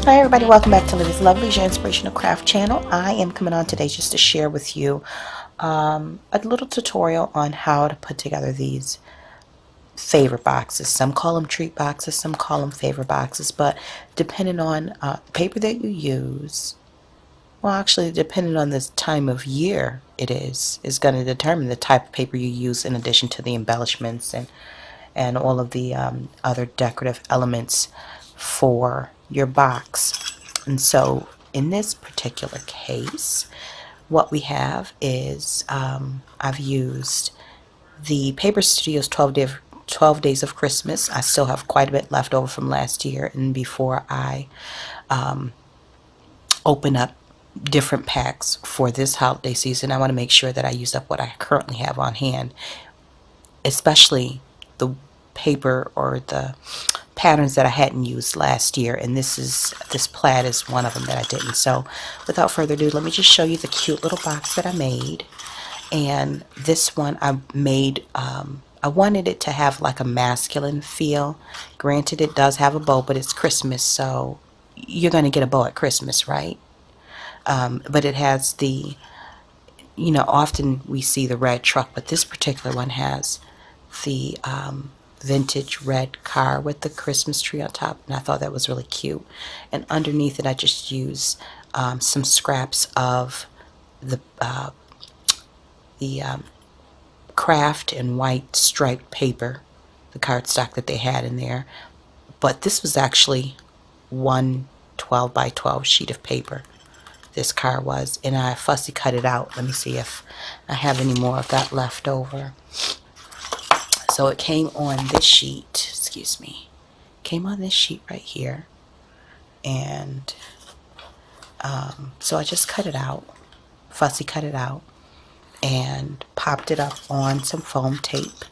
Hi everybody, welcome back to Lovelies, your inspirational craft channel. I am coming on today just to share with you a little tutorial on how to put together these favor boxes. Some call them treat boxes, some call them favor boxes, but depending on paper that you use, well actually depending on the time of year it is going to determine the type of paper you use, in addition to the embellishments and all of the other decorative elements for your box. And so in this particular case, what we have is I've used the Paper Studios 12 Days of Christmas. I still have quite a bit left over from last year, and before I open up different packs for this holiday season, I want to make sure that I use up what I currently have on hand, especially the paper or the patterns that I hadn't used last year, and this plaid is one of them that I didn't. So without further ado, let me just show you the cute little box that I made. And this one I made, I wanted it to have like a masculine feel. Granted, it does have a bow, but it's Christmas, so you're going to get a bow at Christmas, right? But it has the, often we see the red truck, but this particular one has the vintage red car with the Christmas tree on top, and I thought that was really cute. And underneath it I just used some scraps of the craft and white striped paper, the cardstock that they had in there. But this was actually one 12 by 12 sheet of paper, this card was, and I fussy cut it out. Let me see if I have any more of that left over. So it came on this sheet, excuse me, came on this sheet right here. And so I just cut it out, fussy cut it out, and popped it up on some foam tape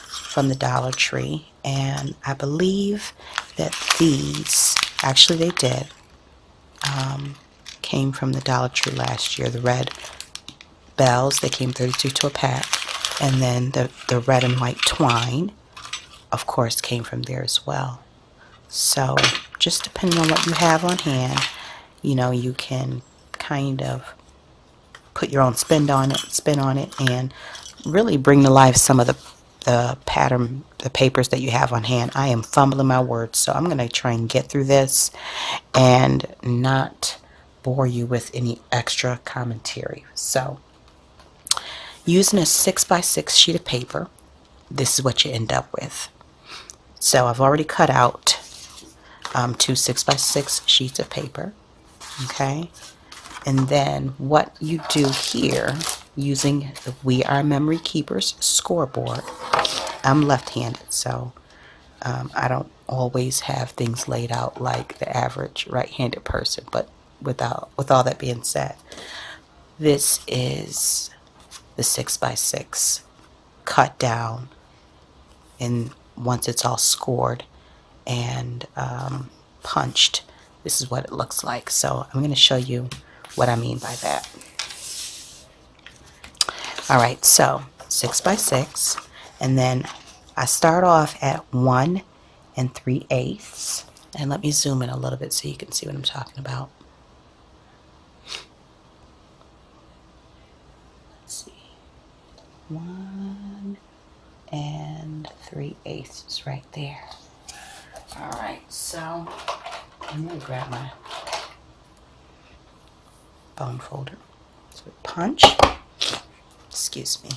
from the Dollar Tree. And I believe that these, actually they did, came from the Dollar Tree last year. The red bells, they came 32 to a pack. And then the red and white twine, of course, came from there as well. So just depending on what you have on hand, you can kind of put your own spin on it, and really bring to life some of the pattern, the papers that you have on hand. I am fumbling my words, so I'm going to try and get through this and not bore you with any extra commentary. So using a 6x6 sheet of paper, this is what you end up with. So I've already cut out 2 6x6 sheets of paper, okay? And then what you do here, using the We Are Memory Keepers scoreboard, I'm left-handed, so I don't always have things laid out like the average right-handed person. But with all that being said, this is the 6x6 cut down, and once it's all scored and punched, this is what it looks like. So I'm going to show you what I mean by that. Alright, so 6x6, and then I start off at 1 3/8, and let me zoom in a little bit so you can see what I'm talking about. Let's see, 1 3/8 is right there. Alright, so I'm going to grab my bone folder. So punch, excuse me,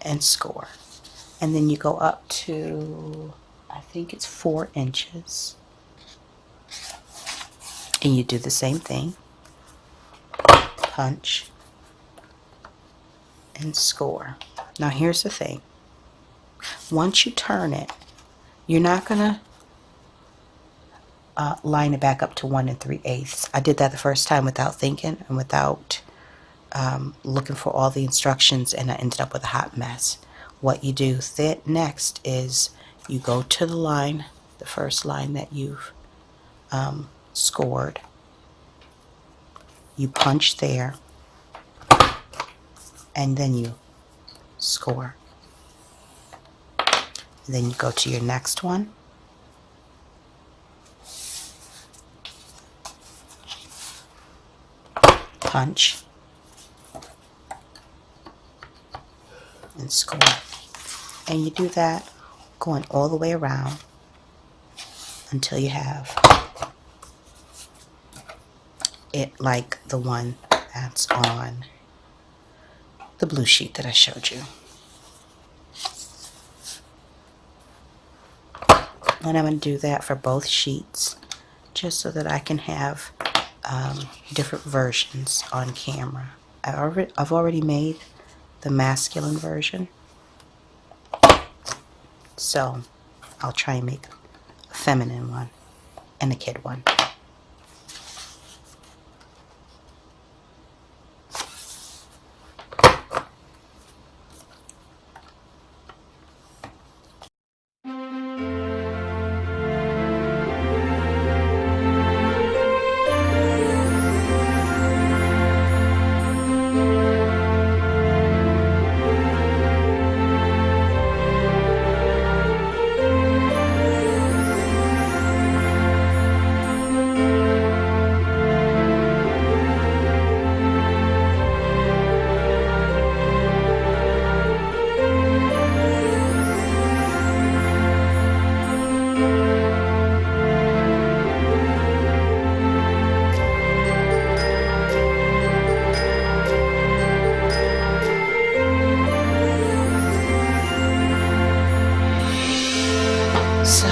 and score. And then you go up to, I think it's 4 inches. And you do the same thing. Punch and score. Now here's the thing. Once you turn it, you're not going to line it back up to 1 3/8. I did that the first time without thinking and without looking for all the instructions, and I ended up with a hot mess. What you do next is you go to the line, the first line that you've scored. You punch there, and then you score. Then you go to your next one, punch and score. And you do that going all the way around until you have it like the one that's on the blue sheet that I showed you. And I'm going to do that for both sheets just so that I can have different versions on camera. I've already made the masculine version, so I'll try and make a feminine one and a kid one. So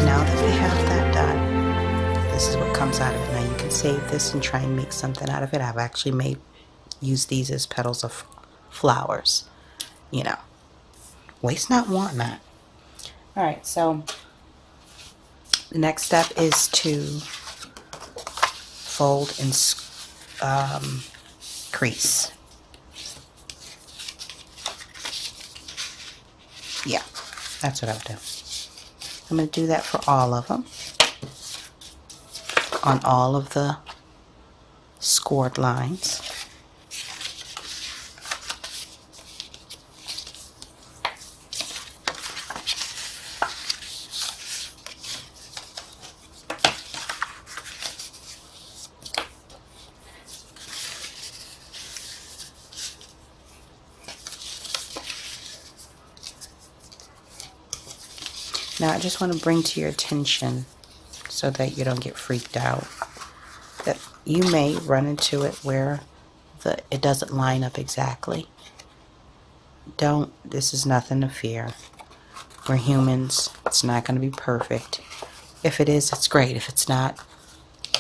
now that we have that done, this is what comes out of it. Now you can save this and try and make something out of it. I've actually used these as petals of flowers. You know, waste not, want not. Alright, so the next step is to fold and crease. Yeah, that's what I would do. I'm going to do that for all of them, on all of the scored lines. Now I just want to bring to your attention, so that you don't get freaked out, that you may run into it where it doesn't line up exactly. This is nothing to fear. We're humans. It's not going to be perfect. If it is, it's great. If it's not,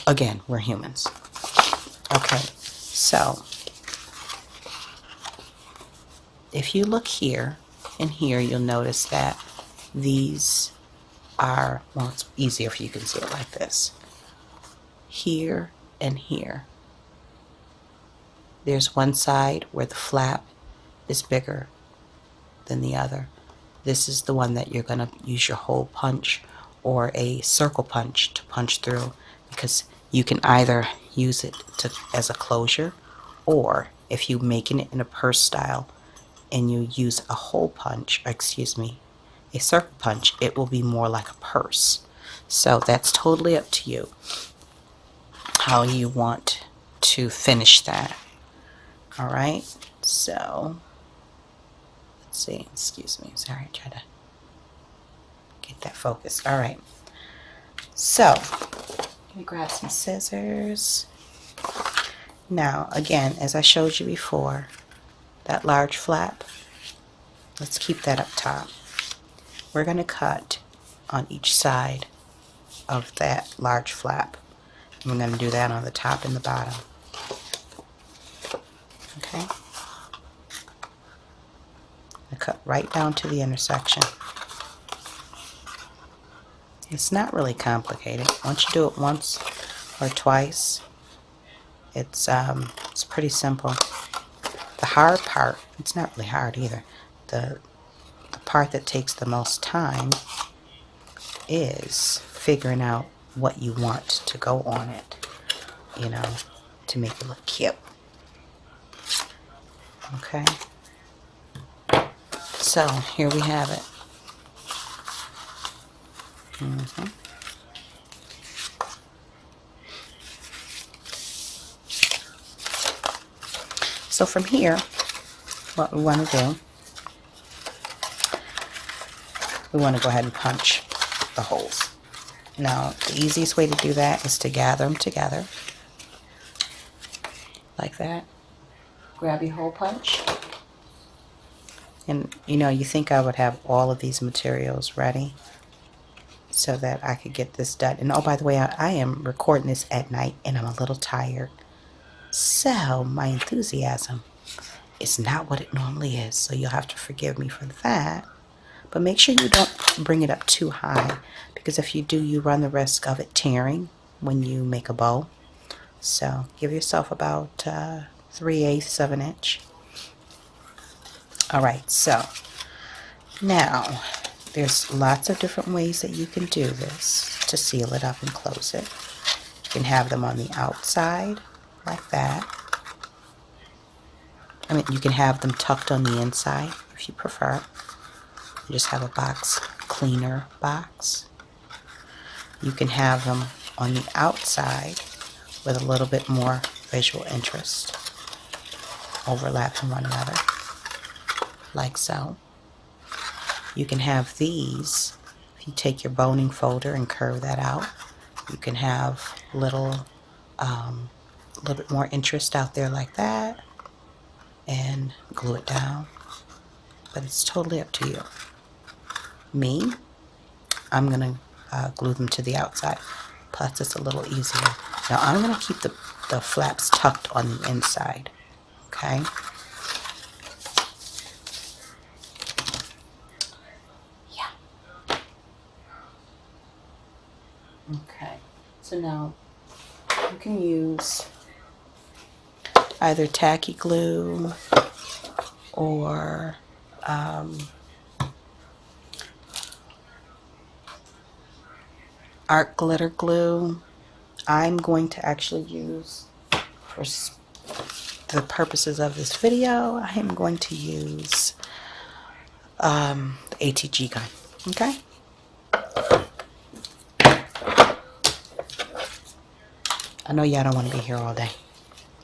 again, we're humans. Okay, so if you look here and here, you'll notice that these are, well, it's easier if you can see it like this. Here and here. There's one side where the flap is bigger than the other. This is the one that you're going to use your hole punch or a circle punch to punch through, because you can either use it as a closure, or if you're making it in a purse style and you use a hole punch, a circle punch, it will be more like a purse. So that's totally up to you how you want to finish that. Alright, so let's see, excuse me, sorry, try to get that focused. Alright, so let me grab some scissors. Now again, as I showed you before, that large flap, let's keep that up top. We're going to cut on each side of that large flap. And we're going to do that on the top and the bottom. Okay? I cut right down to the intersection. It's not really complicated. Once you do it once or twice, it's pretty simple. The hard part, it's not really hard either. The part that takes the most time is figuring out what you want to go on it, you know, to make it look cute. Okay, so here we have it. So from here, what we want to do, we want to go ahead and punch the holes. Now, the easiest way to do that is to gather them together, like that. Grab your hole punch. And, you know, you think I would have all of these materials ready so that I could get this done. And, oh, by the way, I am recording this at night, and I'm a little tired. So, my enthusiasm is not what it normally is. So, you'll have to forgive me for that. But make sure you don't bring it up too high, because if you do, you run the risk of it tearing when you make a bow. So give yourself about 3/8 of an inch. Alright, so now there's lots of different ways that you can do this to seal it up and close it. You can have them on the outside like that. I mean, you can have them tucked on the inside if you prefer. You just have a box cleaner box. You can have them on the outside with a little bit more visual interest, overlapping one another, like so. You can have these, if you take your boning folder and curve that out, you can have a little bit more interest out there like that, and glue it down. But it's totally up to you. Me, I'm going to glue them to the outside. Plus, it's a little easier. Now, I'm going to keep the flaps tucked on the inside. Okay? Yeah. Okay. So now, you can use either tacky glue or art glitter glue. I'm going to actually use, for the purposes of this video, I am going to use the ATG gun. Okay? I know y'all don't want to be here all day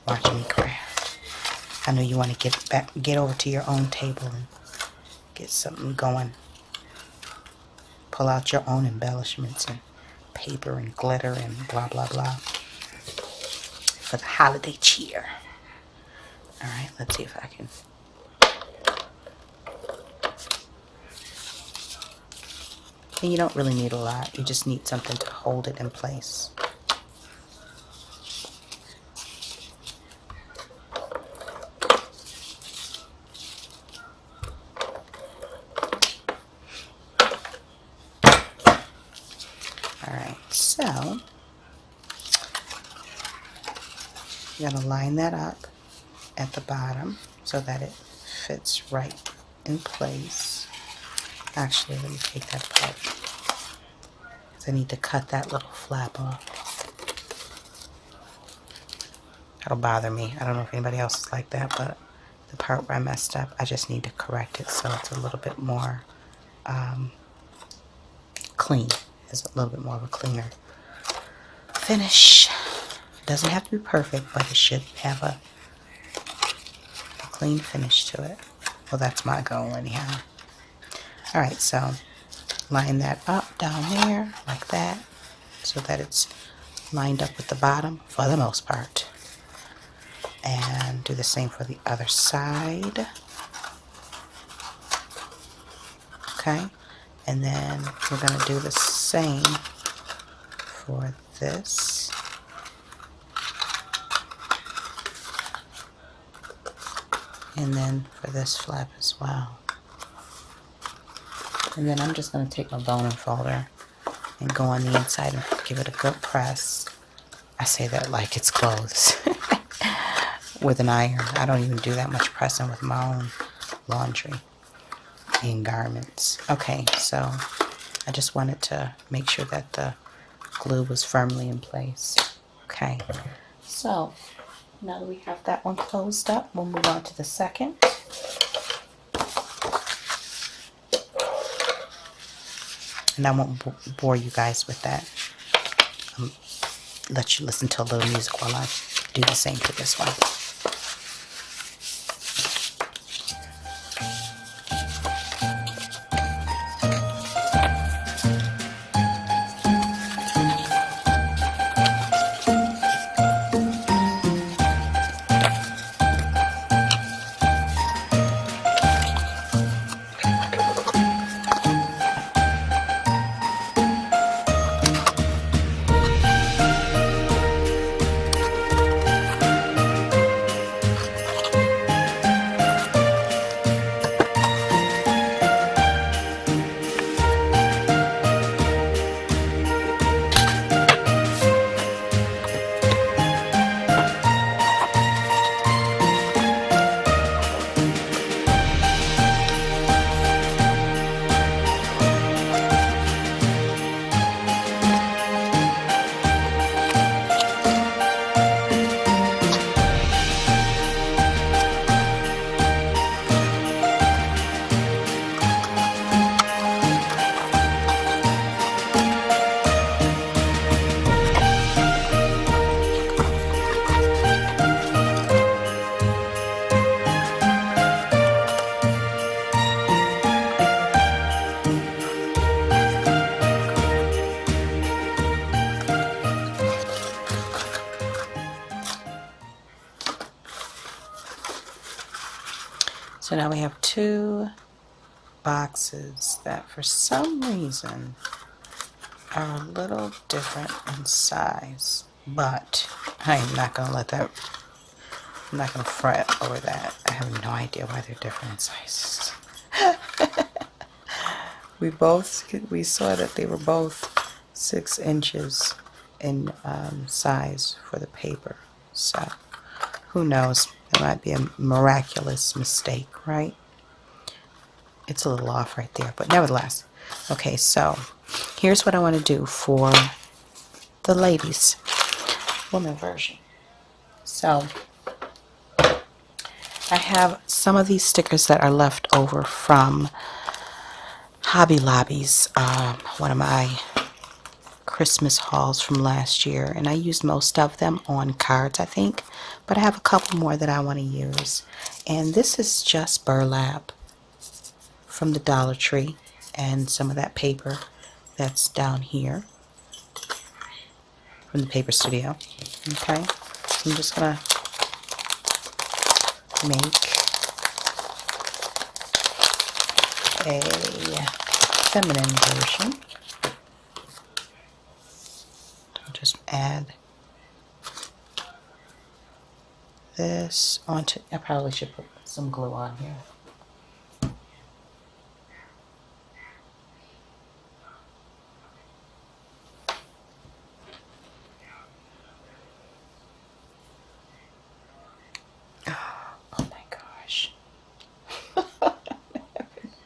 watching me craft. I know you want to get over to your own table and get something going. Pull out your own embellishments and paper and glitter and blah blah blah for the holiday cheer. Alright, let's see if I can. And you don't really need a lot, you just need something to hold it in place. So, you're going to line that up at the bottom so that it fits right in place. Actually, let me take that apart, because I need to cut that little flap off. That'll bother me. I don't know if anybody else is like that, but the part where I messed up, I just need to correct it so it's a little bit more clean. It's a little bit more of a cleaner finish. Doesn't have to be perfect, but it should have a clean finish to it. Well, that's my goal anyhow. Alright, so line that up down there like that so that it's lined up with the bottom for the most part. And do the same for the other side. Okay, and then we're going to do the same for this. And then for this flap as well. And then I'm just going to take my boning folder and go on the inside and give it a good press. I say that like it's clothes. With an iron. I don't even do that much pressing with my own laundry and garments. Okay, so I just wanted to make sure that the glue was firmly in place. Okay, so now that we have that one closed up, we'll move on to the second. And I won't bore you guys with that. Let you listen to a little music while I do the same for this one. So now we have two boxes that for some reason are a little different in size, but I am not going to let that, I'm not going to fret over that. I have no idea why they're different in sizes. We saw that they were both 6 inches in size for the paper, so who knows, it might be a miraculous mistake, right? It's a little off right there, but nevertheless. Okay, so here's what I want to do for the ladies woman version. So I have some of these stickers that are left over from Hobby Lobby's, one of my Christmas hauls from last year, and I used most of them on cards, I think, but I have a couple more that I want to use. And this is just burlap from the Dollar Tree and some of that paper that's down here from the Paper Studio. Okay, so I'm just gonna make a feminine version. I'll just add this onto, I probably should put some glue on here. Oh my gosh.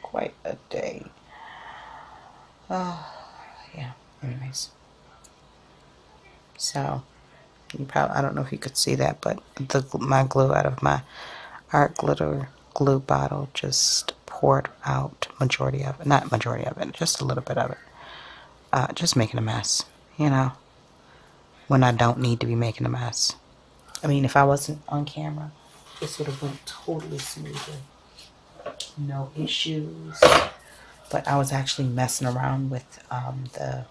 Quite a day. Oh, yeah. Anyways. So, you probably, I don't know if you could see that, but my glue out of my art glitter glue bottle just poured out majority of it. Not majority of it, just a little bit of it. Just making a mess, you know, when I don't need to be making a mess. I mean, if I wasn't on camera, this would have went totally smoothly. No issues. But I was actually messing around with the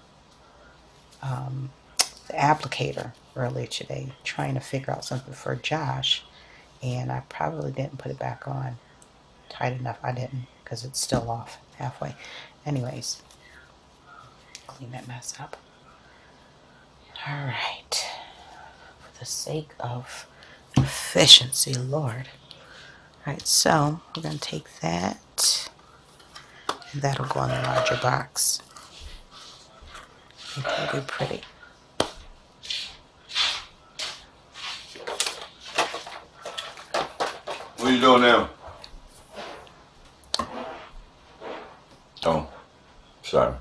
applicator earlier today, trying to figure out something for Josh, and I probably didn't put it back on tight enough. I didn't, because it's still off halfway. Anyways, clean that mess up. All right, for the sake of efficiency, Lord. All right, so we're going to take that, and that'll go in the larger box. I think that'll be pretty. What are you doing now? Oh, sorry.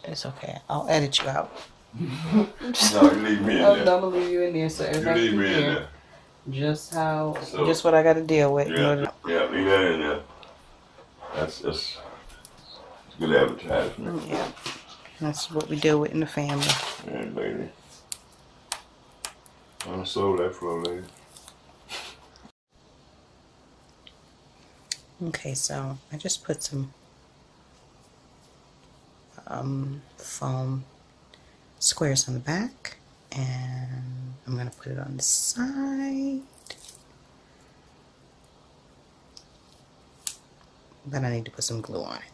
It's okay. I'll edit you out. No, you leave me in there. I'm gonna leave you in there so everybody You leave me can in hear there. just what I got to deal with. Yeah, leave that in there. That's good advertisement. Yeah, that's what we deal with in the family. Yeah, baby. I sold that for a lady. Okay, so I just put some foam squares on the back, and I'm going to put it on the side. But I need to put some glue on it,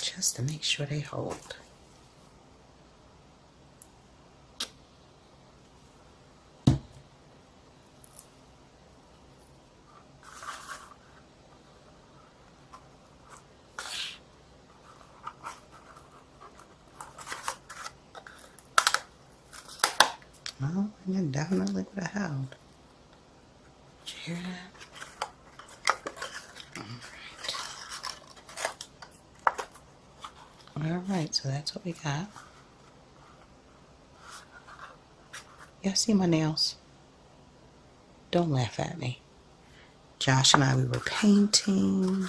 just to make sure they hold. Well, you definitely would have held. Did you hear that? Alright, so that's what we got. Y'all see my nails? Don't laugh at me. Josh and I, we were painting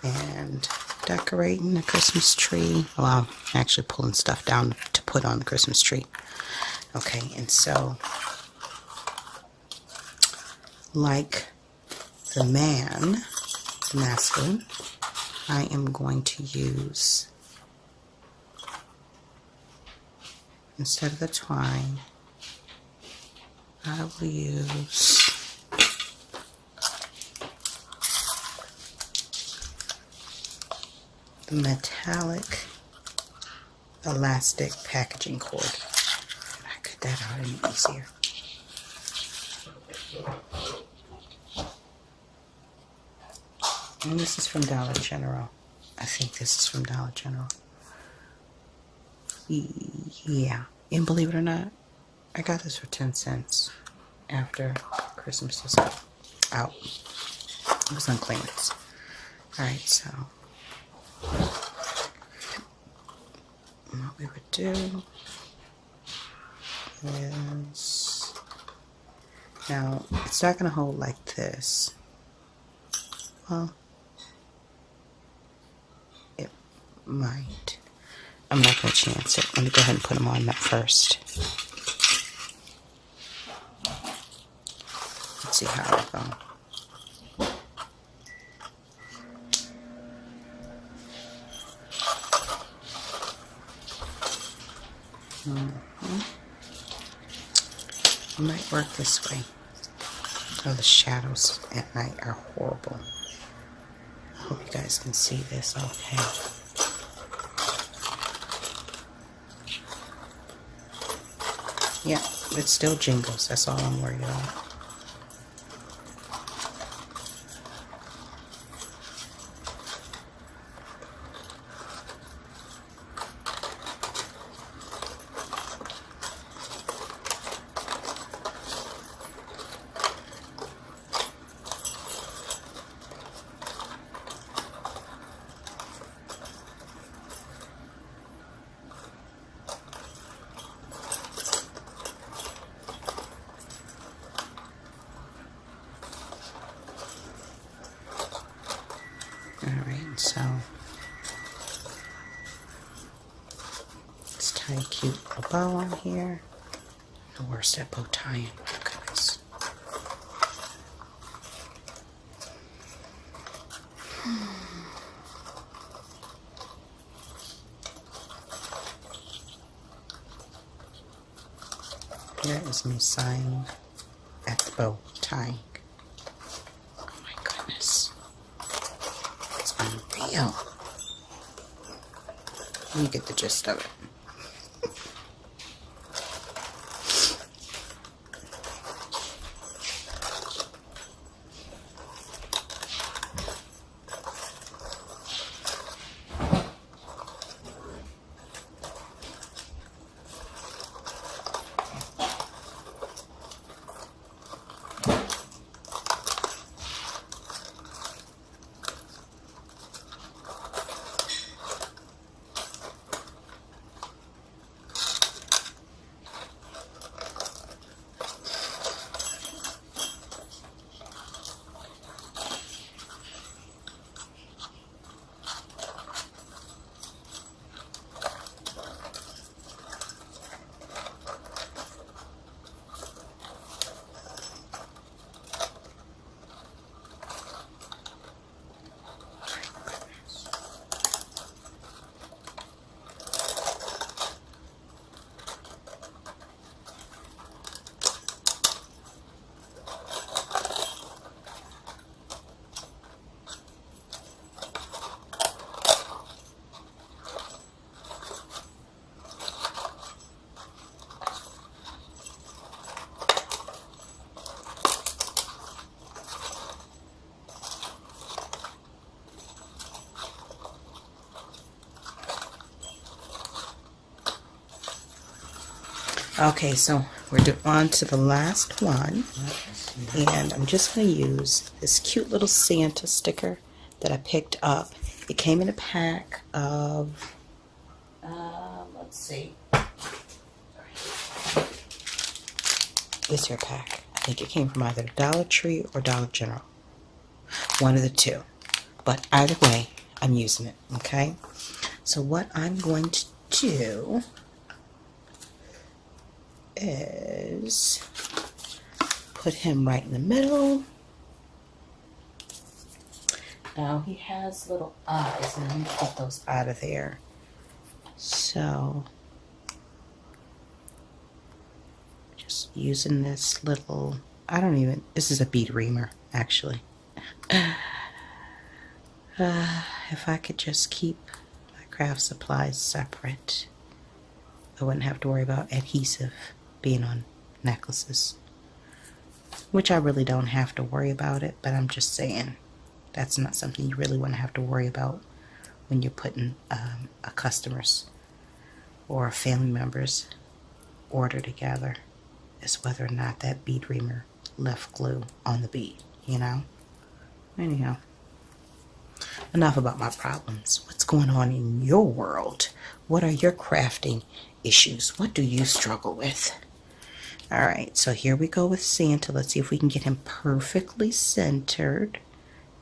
and decorating the Christmas tree. Well, I'm actually pulling stuff down to put on the Christmas tree. Okay, and so, like the man, the masculine, I am going to use, instead of the twine, I will use the metallic elastic packaging cord. I cut that out any easier. And this is from Dollar General. I think this is from Dollar General. Yeah. And believe it or not, I got this for 10 cents after Christmas was out. It was on clearance. Alright, so what we would do is, now it's not going to hold like this. Well, it might. I'm not going to chance it. Let me go ahead and put them on that first. Let's see how it goes. It might work this way. Oh, the shadows at night are horrible. I hope you guys can see this okay. Yeah, it still jingles. That's all I'm worried about. Alright, so let's tie a cute bow on here. The worst that bow tying. Oh, goodness. Here is me sighing at the bow tying. Oh my goodness. It's unreal. You get the gist of it. Okay, so we're on to the last one, and I'm just going to use this cute little Santa sticker that I picked up. It came in a pack of, let's see, this here pack. I think it came from either Dollar Tree or Dollar General. One of the two. But either way, I'm using it, okay? So what I'm going to do is put him right in the middle. Now he has little eyes, and I'm going to get those out of there. So just using this little, this is a bead reamer actually. If I could just keep my craft supplies separate, I wouldn't have to worry about adhesive being on necklaces. Which I really don't have to worry about it, but I'm just saying that's not something you really want to have to worry about when you're putting a customer's or a family member's order together, is whether or not that bead reamer left glue on the bead, you know? Anyhow, enough about my problems. What's going on in your world? What are your crafting issues? What do you struggle with? All right, so here we go with Santa. Let's see if we can get him perfectly centered.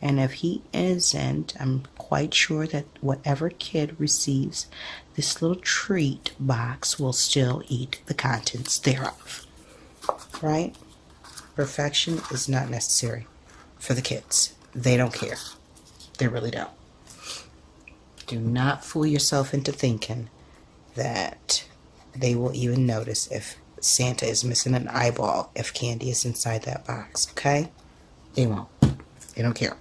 And if he isn't, I'm quite sure that whatever kid receives this little treat box will still eat the contents thereof. Right? Perfection is not necessary for the kids. They don't care. They really don't. Do not fool yourself into thinking that they will even notice if Santa is missing an eyeball if candy is inside that box, okay? They won't. They don't care.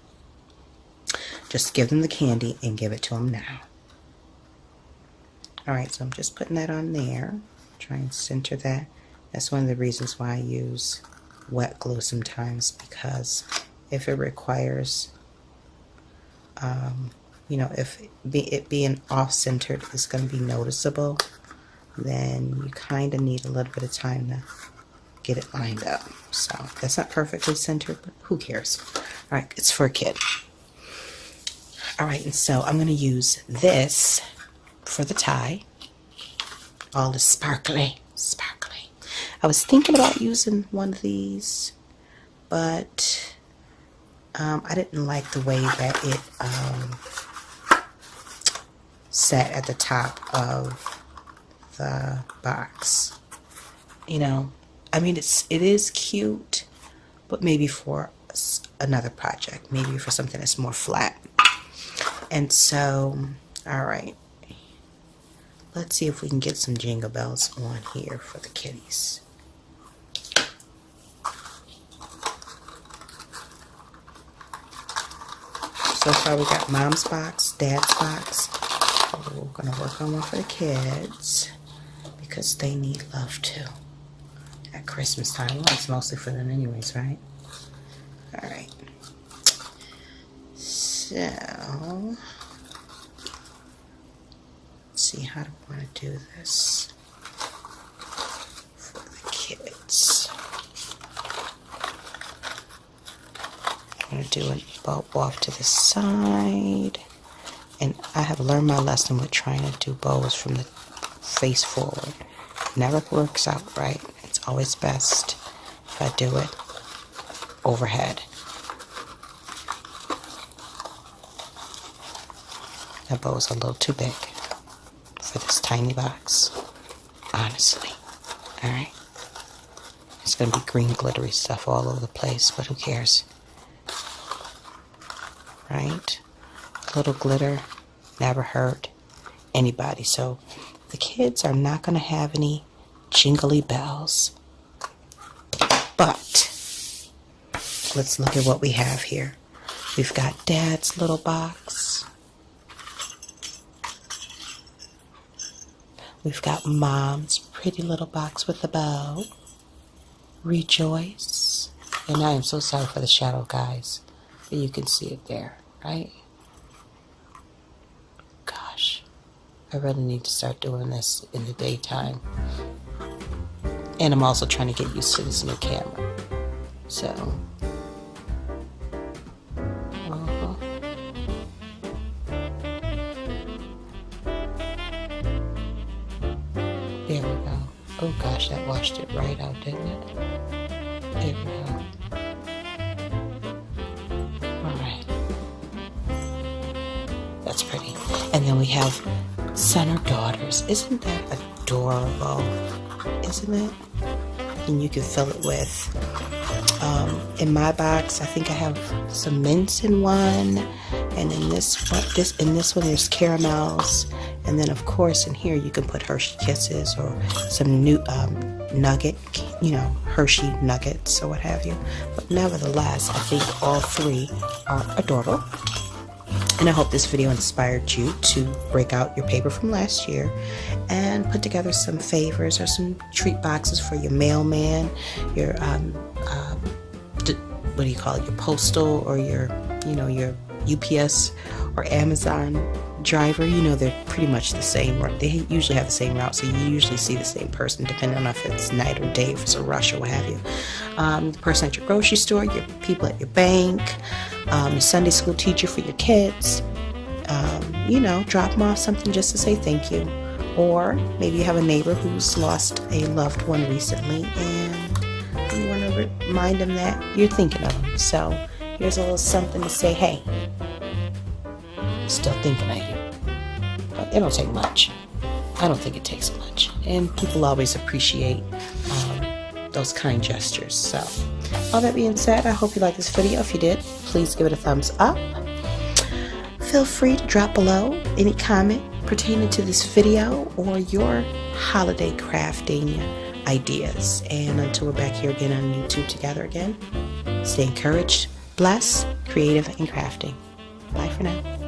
Just give them the candy and give it to them now. Alright, so I'm just putting that on there. Try and center that. That's one of the reasons why I use wet glue sometimes, because if it requires, you know, if it being off-centered is going to be noticeable, then you kind of need a little bit of time to get it lined up. So that's not perfectly centered, but who cares? Alright, it's for a kid. Alright, and so I'm going to use this for the tie. All the sparkly. I was thinking about using one of these, but I didn't like the way that it sat at the top of the box. You know, I mean, it is cute, but maybe for another project, maybe for something that's more flat. And so, all right, let's see if we can get some jingle bells on here for the kitties. So far we got mom's box, dad's box. We're going to work on one for the kids because they need love too at Christmas time. Well, it's mostly for them anyways, right? All right. So, let's see how do I want to do this for the kids. I'm going to do a bow off to the side. And I have learned my lesson with trying to do bows from the face forward. Never works out right. It's always best if I do it overhead. That bow is a little too big for this tiny box, honestly. Alright? It's going to be green glittery stuff all over the place, but who cares? Right? A little glitter never hurt anybody. So the kids are not going to have any jingly bells. But let's look at what we have here. We've got Dad's little box. We've got Mom's pretty little box with the bow. Rejoice. And I am so sorry for the shadow, guys. But you can see it there, right? Gosh. I really need to start doing this in the daytime. And I'm also trying to get used to this new camera. So. There we go. Oh gosh, that washed it right out, didn't it? There we go. Alright. That's pretty. And then we have son or daughters. Isn't that adorable? Isn't it? And you can fill it with, in my box, I think I have some mints in one. And in this one, there's caramels. And then, of course, in here, you can put Hershey Kisses or some new nugget, Hershey nuggets or what have you. But nevertheless, I think all three are adorable. And I hope this video inspired you to break out your paper from last year and put together some favors or some treat boxes for your mailman, your what do you call it, your postal, or your UPS or Amazon driver. They're pretty much the same. They usually have the same route, so you usually see the same person depending on if it's night or day, if it's a rush or what have you. The person at your grocery store, your people at your bank, your Sunday school teacher for your kids. Drop them off something just to say thank you. Or maybe you have a neighbor who's lost a loved one recently and you want to remind them that you're thinking of them. So here's a little something to say, hey, I'm still thinking of you. But it don't take much. I don't think it takes much. And people always appreciate those kind gestures. So all that being said, I hope you liked this video. If you did, please give it a thumbs up. Feel free to drop below any comment pertaining to this video or your holiday crafting ideas. And until we're back here again on YouTube together again, stay encouraged, blessed, creative, and crafting. Bye for now.